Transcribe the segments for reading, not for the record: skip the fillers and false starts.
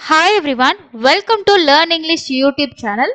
Hi everyone, welcome to Learn English YouTube channel.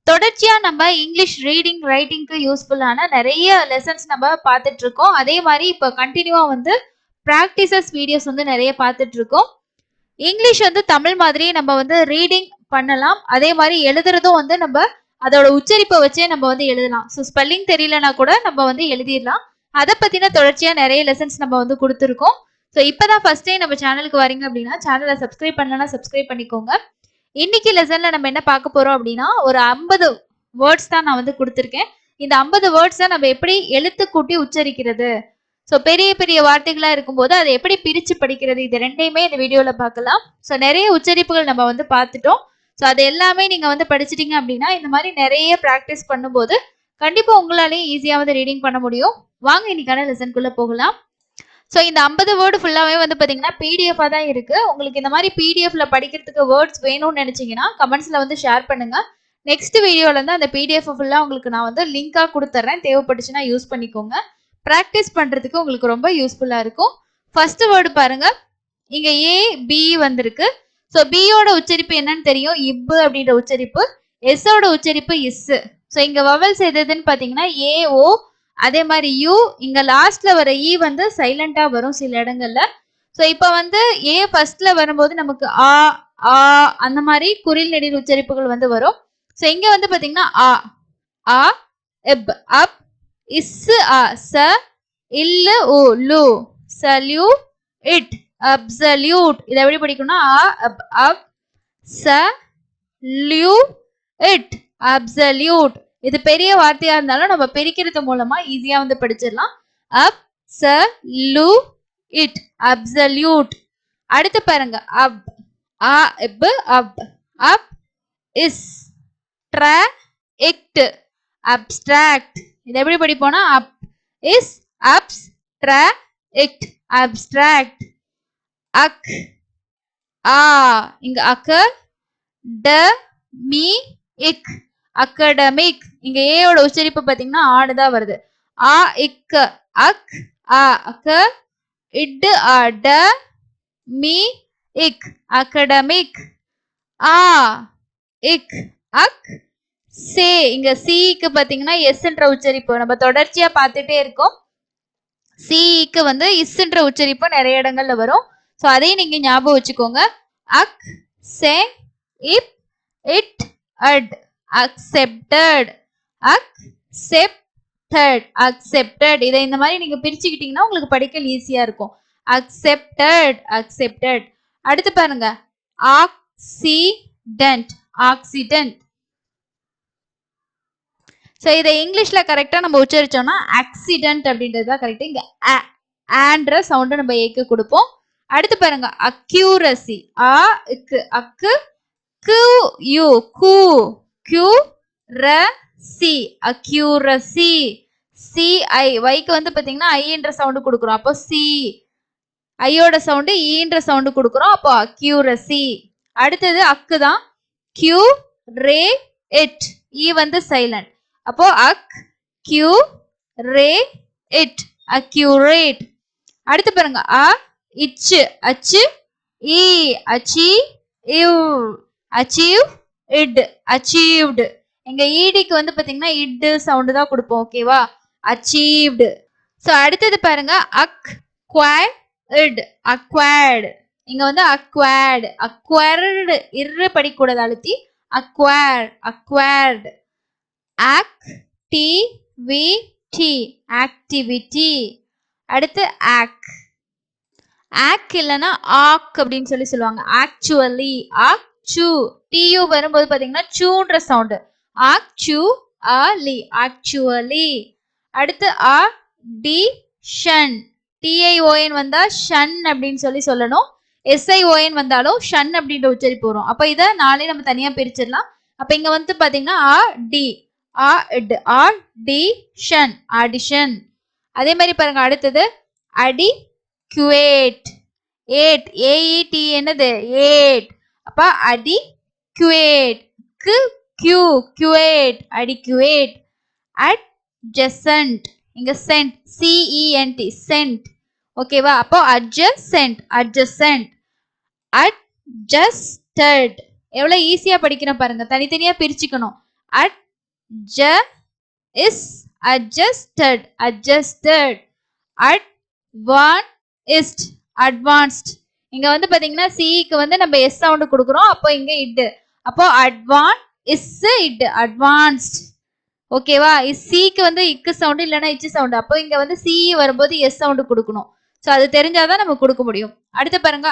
தொடர்ச்சியா நம்ம English reading ரைட்டிங்க்கு யூஸ்ஃபுல்லான நிறைய லெசன்ஸ் நம்ம பார்த்துட்டு இருக்கோம். அதே மாதிரி இப்போ கண்டினியூவா ப்ராக்டிசஸ் வீடியோஸ் நிறைய பார்த்துட்டு இருக்கோம். இங்கிலீஷ் தமிழ் மாதிரி நம்ம ரீடிங் பண்ணலாம். அதே மாதிரி எழுதுறதும் நம்ம அதோட உச்சரிப்பை வச்சே நம்ம எழுதலாம். ஸோ ஸ்பெல்லிங் தெரியலனா கூட நம்ம எழுதிடலாம். அதை பத்தின தொடர்ச்சியா நிறைய லெசன்ஸ் நம்ம கொடுத்துருக்கோம். ஸோ இப்போதான் ஃபர்ஸ்ட் டைம் நம்ம சேனலுக்கு வரீங்க அப்படின்னா சேனலை சப்ஸ்கிரைப் பண்ணலன்னா சப்ஸ்கிரைப் பண்ணிக்கோங்க. இன்னைக்கு லெசன்ல நம்ம என்ன பார்க்க போறோம் அப்படின்னா ஒரு 50 வேர்ட்ஸ் தான் நான் கொடுத்துருக்கேன். இந்த 50 வேர்ட்ஸ் நம்ம எப்படி எழுத்து கூட்டி உச்சரிக்கிறது, ஸோ பெரிய பெரிய வார்த்தைகளா இருக்கும்போது அதை எப்படி பிரிச்சு படிக்கிறது, இது ரெண்டையுமே இந்த வீடியோல பார்க்கலாம். ஸோ நிறைய உச்சரிப்புகள் நம்ம பார்த்துட்டோம். ஸோ அது எல்லாமே நீங்க படிச்சிட்டீங்க அப்படின்னா இந்த மாதிரி நிறைய ப்ராக்டிஸ் பண்ணும்போது கண்டிப்பா உங்களாலேயும் ஈஸியா ரீடிங் பண்ண முடியும். வாங்க இன்னைக்கான லெசனுக்குள்ள போகலாம். ஸோ இந்த 50 வேர்டு ஃபுல்லாகவே பார்த்தீங்கன்னா பிடிஎஃபாக தான் இருக்கு. உங்களுக்கு இந்த மாதிரி பிடிஎஃப்ல படிக்கிறதுக்கு வேர்ட்ஸ் வேணும்னு நினைச்சீங்கன்னா கமெண்ட்ஸ்ல ஷேர் பண்ணுங்க. நெக்ஸ்ட் வீடியோல இருந்து அந்த பிடிஎஃப் ஃபுல்லாக உங்களுக்கு நான் லிங்காக கொடுத்துட்றேன். தேவைப்பட்டுச்சுன்னா யூஸ் பண்ணிக்கோங்க. ப்ராக்டிஸ் பண்றதுக்கு உங்களுக்கு ரொம்ப யூஸ்ஃபுல்லா இருக்கும். ஃபர்ஸ்ட் வேர்டு பாருங்க, இங்க ஏ பி வந்திருக்கு. ஸோ பியோட உச்சரிப்பு என்னன்னு தெரியும், இப்பு அப்படின்ற உச்சரிப்பு. எஸ்ஸோட உச்சரிப்பு இஸ். ஸோ இங்க வவல்ஸ் எதுன்னு பாத்தீங்கன்னா ஏ ஓ, அதே மாதிரி யூ. இங்க லாஸ்ட்ல வர இ சைலண்டா வரும் சில இடங்கள்ல. ஸோ இப்போ ஏ ஃபர்ஸ்ட்ல வரும்போது நமக்கு ஆ ஆ அந்த மாதிரி குரில் நெடில் உச்சரிப்புகள் வரும். ஸோ இங்க பாத்தீங்கன்னா ஆ ஆ எப் அப் இஸ் ஆ ச இல்லு உ லு சல்யூ இட் அப்சல்யூட். இதை எப்படி படிக்கணும்னா ஆ அப் அப் ச லியூ இட் அப்சல்யூட். இது பெரிய வார்த்தையா இருந்தாலும் நம்ம பிரிக்கிறது மூலமா ஈஸியா படிச்சிடலாம். அப் ச லு இட் அப்சல்யூட். அடுத்து பாருங்க, அப் ஆ எப் அப் அப் இஸ் ட்ர இக்ட் அப்ஸ்ட்ராக்ட். இது எப்படி படிப்போம்னா அப் இஸ் அப்ஸ் ட்ர இக்ட் அப்ஸ்ட்ராக்ட். அக் ஆ, இங்க அக்க ட மீ இக் அகடமிக். இங்க ஏயோட உச்சரிப்பு பாத்தீங்கன்னா ஆடு தான் வருது. ஆ இக் அக் ஆ அக்க இட் ஆ ட மீ இக் அகடமிக். ஆ இக் அக் சே. இங்க சிக்கு பாத்தீங்கன்னா எஸ்ன்ற உச்சரிப்பு நம்ம தொடர்ச்சியா பார்த்துட்டே இருக்கோம். சிக்கு இஸ்ன்ற உச்சரிப்பு நிறைய இடங்கள்ல வரும். ஸோ அதையும் நீங்க ஞாபகம் வச்சுக்கோங்க. Ac ce ip it at accepted accepted accepted. இதை இந்த மாதிரி நீங்க பிரிச்சுக்கிட்டீங்கன்னா உங்களுக்கு படிக்க ஈஸியா இருக்கும். accepted accepted. அடுத்து பாருங்க, accident accident. ஸோ இதை இங்கிலீஷ்ல கரெக்டா நம்ம உச்சரிச்சோம்னா ஆக்சிடென்ட் அப்படின்றது தான் கரெக்ட். இங்க ஆன்ற சவுண்ட் நம்ம ஏக்கு கொடுப்போம். அடுத்து பாருங்க, அக்யூரசி ஆ இக்கு அக்கு கு யூ கு q r c accuracy. c i yக்கு பாத்தீங்கன்னா i என்ற சவுண்ட் கொடுக்கிறோம். அப்போ c ஐயோட சவுண்ட் ஈன்ற சவுண்ட் கொடுக்கிறோம். அப்போ accuracy. அடுத்தது அக்கு தான், q ரே இட் ஈ சைலண்ட். அப்போ அக் q ரே இட் accurate. அடுத்து பாருங்க, அ இச்சு அச்சு ஈ அச்சி இவ் அச்சீவ் இட் அச்சீவ்டு. எங்க ஈடிக்கு பாத்தீங்கன்னா இட் சவுண்ட் தான் கொடுப்போம். ஓகேவா, அச்சீவ்டு. சோ அடுத்தது பாருங்க, அக் குவாய்ட் அக்வயர்டு. இங்க அக்வயர்டு அக்வயர்டு இரு படிக்கூடாது, அழுத்தி அக்வயர் அக்வயர்டு. ஆக் டி வி டி ஆக்டிவிட்டி. அடுத்து ஆக் ஆக் இல்லைன்னா ஆக் அப்படின்னு சொல்லுவாங்க. ஆக்சுவலி ஆக் சு டியூ வரும்போது பாத்தீங்கன்னா சூன்ற சவுண்ட். ஆக்சு அலி ஆக்சுவலி. அடுத்து ஆ டி ஷன் டிஐஓஎன் வந்தா ஷன் அப்படின்னு சொல்லணும். எஸ்ஐஓஎன் வந்தாலும் ஷன் அப்படின்ற உச்சரிப்பு வரும். அப்ப இதை நாளே நம்ம தனியா பிரிச்சிடலாம். அப்ப இங்க பாத்தீங்கன்னா a d a it a d tion addition. அதே மாதிரி பாருங்க, அடுத்தது அடி குவேட் ஏட் ஏஇடி என்னது ஏட். அப்ப adequate qu Q quate adequate. Adjacent இங்க சென்ட் சிஇஎன்டி சென்ட். ஓகேவா, அப்போ அட்ஜசன்ட் அட்ஜசன்ட். At adjusted. எவ்வளவு ஈஸியா படிக்கிறோம் பாருங்க. தனித்தனியா பிரிச்சுக்கணும். is adjusted, adjusted. Advanced, advanced. இங்க வந்து பாத்தீங்கன்னா சிக்கு வந்து நம்ம எஸ் சவுண்ட் கொடுக்குறோம். அப்போ இங்க இட். அப்போ is it, advanced. ஓகேவா? சிக்கு வந்து இக்கு சவுண்ட் இல்லைன்னா இச்சு சவுண்ட். அப்போ இங்க வந்து சி வரும்போது எஸ் சவுண்ட் கொடுக்கணும். ஸோ அது தெரிஞ்சாதான் நம்ம கொடுக்க முடியும். அடுத்து பாருங்க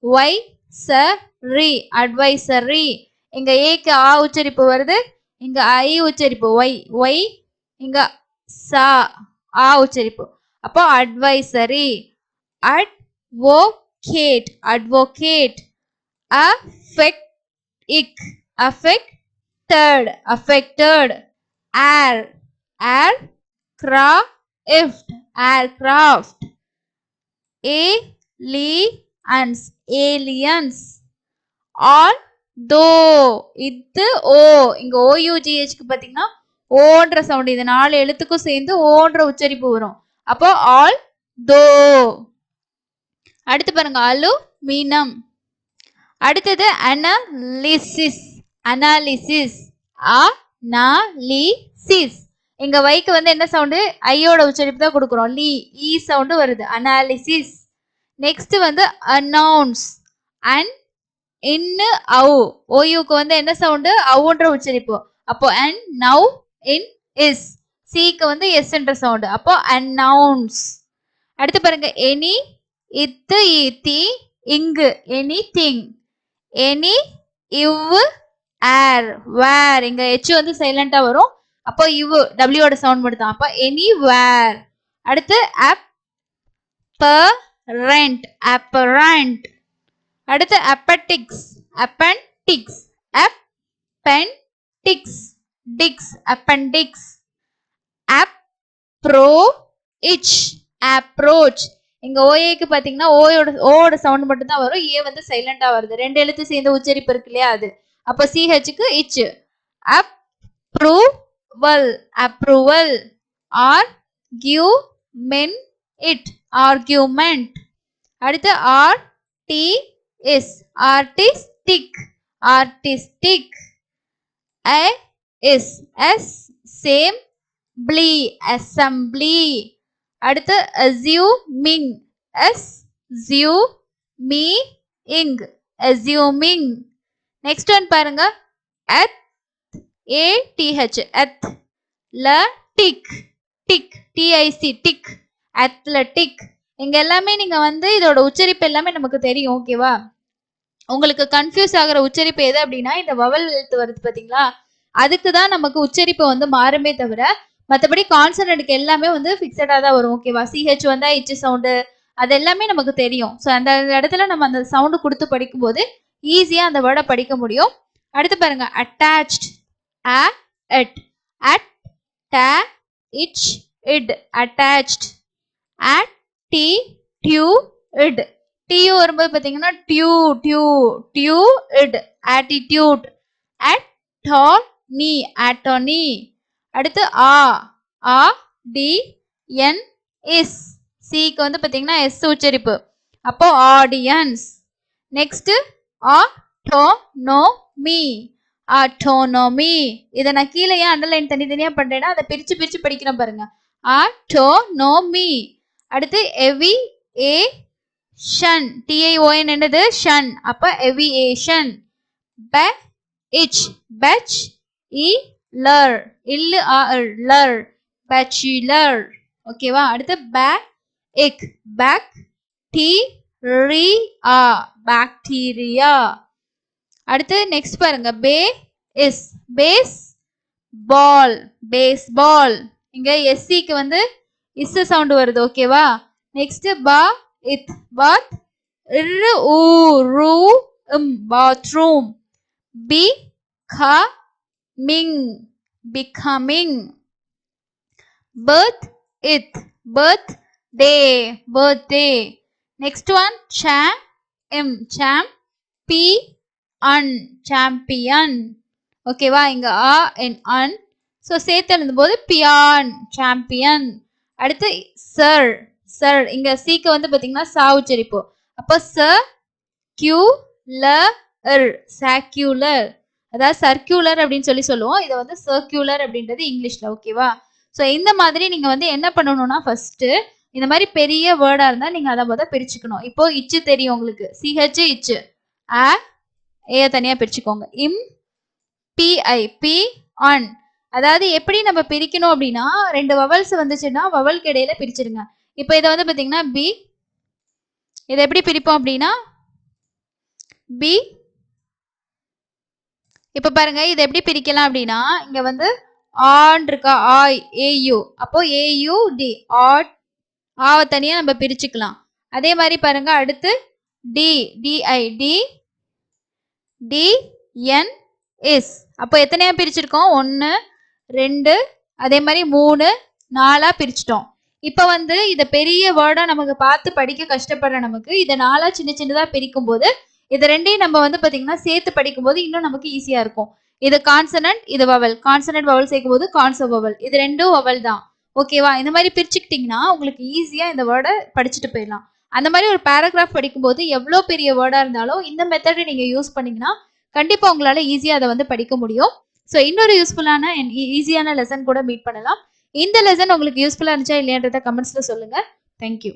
advisory, advisory. இங்க ஏக்கு ஆ உச்சரிப்பு வருது, இங்க ஐ உச்சரிப்பு ஒய், இங்க சா ஆ உச்சரிப்பு. அப்போ advisory. advocate, advocate. affected, affected. aircraft, aircraft. aliens, aliens. although, இது ஓ. இங்க OUGH க்கு பாத்தீங்கன்னா ஓன்ற சவுண்ட். இது 4 எழுத்துக்கும் சேர்ந்து ஓன்ற உச்சரிப்பு வரும். அப்போ although. அடுத்து பாருங்க அலுமினியம். அடுத்தது analysis, analysis. analysis. இங்க வைக்கு வந்து என்ன சவுண்ட்? ஐயோட உச்சரிப்பு தான் கொடுக்குறோம். ஈ சவுண்ட் வருது. அனாலிசிஸ். நெக்ஸ்ட் வந்து அனௌன்ஸ். ஓயுக்கு வந்து என்ன சவுண்ட்? அவுன்ற உச்சரிப்பு. அப்போ நவ் இன் இஸ். சிக்கு வந்து எஸ் என்ற சவுண்ட். அப்போ அனௌன்ஸ். அடுத்து பாருங்க எனி, இத்து, இத்தி, இங்கு. எனிதிங். எனி, இவ், ஏர், வேர். இங்க எச் வந்து சைலண்டா வரும். அப்போ இவ் டபிள்யூட சவுண்ட் மட்டும் தான். அப்போ எனிவேர். அடுத்து apparent, apparent. அடுத்து appendix, appendix. appendix, dix, appendix. approach, approach. இங்க ஓஏக்கு பாத்தீங்கன்னா ஓட சவுண்ட் மட்டும் தான் வரும். ஏ வந்து சைலண்டா வருது. 2 எழுத்து சேர்ந்த உச்சரிப்பு இருக்கு இல்லையா அது. அப்ப சிஹெச்க்கு இச். approval, approval. argument, argument. அடுத்து artistic, artistic. assembly, assembly. அடுத்து assuming, assuming. நெக்ஸ்ட் ஒன் பாருங்க athletic, டிக், டிக், அத்லெட்டிக். இங்க எல்லாமே நீங்க வந்து இதோட உச்சரிப்பு எல்லாமே நமக்கு தெரியும். ஓகேவா? உங்களுக்கு கன்ஃபியூஸ் ஆகுற உச்சரிப்பு எது அப்படின்னா இந்த வவல் எழுத்து வருது பாத்தீங்களா, அதுக்கு தான் நமக்கு உச்சரிப்பு வந்து மாறுமே தவிர மற்றபடி கான்சனன்ட்க்கு எல்லாமே வந்து ஃபிக்ஸடா தான் வரும். ஓகேவா? சிஹெச் வந்தா இச் சவுண்டு அது எல்லாமே நமக்கு தெரியும். ஸோ அந்த இடத்துல நம்ம அந்த சவுண்டு கொடுத்து படிக்கும்போது ஈஸியா அந்த வேர்டை படிக்க முடியும். அடுத்து பாருங்க அட்டாச்ட், attached. attitude, டியூ வரும்போது பாத்தீங்கன்னா டியூட், attitude. attorney. அடுத்து audience. சிக்கு வந்து பாத்தீங்கன்னா எஸ் உச்சரிப்பு. அப்போ ஆடியன்ஸ். Next autonomy. இதை நான் கீழே ஏன் அண்டர்லைன் தனித்தனியா பண்றேன்னா அதை பிரிச்சு படிக்கிறேன் பாருங்க. autonomy. அடுத்து aviation, TION என்னது? ஷன். அப்ப aviation. batch, lur, bachelor. ஓகேவா? அடுத்து bacteria. அடுத்து நெக்ஸ்ட் பாருங்க baseball. இங்க எஸ்சிக்கு வந்து இஸ் சவுண்ட் வருது. ஓகேவா? Next bath, bathroom. becoming. birthday. Next one champion. ஓகேவா? இங்க அன் ஸோ சேர்த்து எழுதும் போது பியான், சாம்பியன். அடுத்து சர். இங்க சீக்கு வந்து பாத்தீங்கன்னா சா உச்சரிப்பு. அப்போ சர்க்குலர், அதாவது சர்க்குலர் அப்படின்னு சொல்லுவோம். இதை வந்து சர்க்குலர் அப்படின்றது இங்கிலீஷ்ல. ஓகேவா? ஸோ இந்த மாதிரி நீங்க வந்து என்ன பண்ணணும்னா ஃபர்ஸ்ட் இந்த மாதிரி பெரிய வேர்டா இருந்தா நீங்க அதை முதல் பிரிச்சுக்கணும். இப்போ இச்சு தெரியும் உங்களுக்கு, சிஹெச் இச்சு, ஏ தனியா பிரிச்சுக்கோங்க. இம் பிஐ பி ஆன், அதாவது எப்படி நம்ம பிரிக்கணும் அப்படின்னா ரெண்டு வவல்ஸ் வந்துச்சுன்னா வவல்க்கு இடையில பிரிச்சிருங்க. இப்போ இதை வந்து பாத்தீங்கன்னா பி, இதை எப்படி பிரிப்போம் அப்படின்னா பி. இப்ப பாருங்க இதை எப்படி பிரிக்கலாம் அப்படின்னா இங்க வந்து ஆன் இருக்கா, ஆய் ஏயு, அப்போ ஏயு டி, ஆட், ஆவை தனியா நம்ம பிரிச்சுக்கலாம். அதே மாதிரி பாருங்க அடுத்து D, D I D, D N S, அப்போ எத்தனையா பிரிச்சிருக்கோம், 1 2 அதே மாதிரி 3 4 பிரிச்சிட்டோம். இப்ப வந்து இத பெரிய வேர்டா நமக்கு பார்த்து படிக்க கஷ்டப்படுற நமக்கு இதை 4 சின்ன சின்னதா பிரிக்கும் போது இது ரெண்டையும் நம்ம வந்து பாத்தீங்கன்னா சேர்த்து படிக்கும் போது இன்னும் நமக்கு ஈஸியா இருக்கும். இது கான்சனன்ட், இது வவல், கான்சனன்ட் வவல் சேர்க்கும் போது கான்சோ வவல், இது ரெண்டும் வவல் தான். ஓகேவா? இந்த மாதிரி பிரிச்சுக்கிட்டீங்கன்னா உங்களுக்கு ஈஸியா இந்த வேர்டை படிச்சுட்டு போயிடலாம். அந்த மாதிரி ஒரு பேராகிராஃப் படிக்கும்போது எவ்வளவு பெரிய வேர்டா இருந்தாலும் இந்த மெத்தடை நீங்க யூஸ் பண்ணீங்கன்னா கண்டிப்பா உங்களால ஈஸியா அதை வந்து படிக்க முடியும். ஸோ இன்னொரு யூஸ்ஃபுல்லான ஈஸியான லெசன் கூட மீட் பண்ணலாம். இந்த லெசன் உங்களுக்கு யூஸ்ஃபுல்லா இருந்துச்சா இல்லையான்றத கமெண்ட்ஸ்ல சொல்லுங்க. தேங்க்யூ.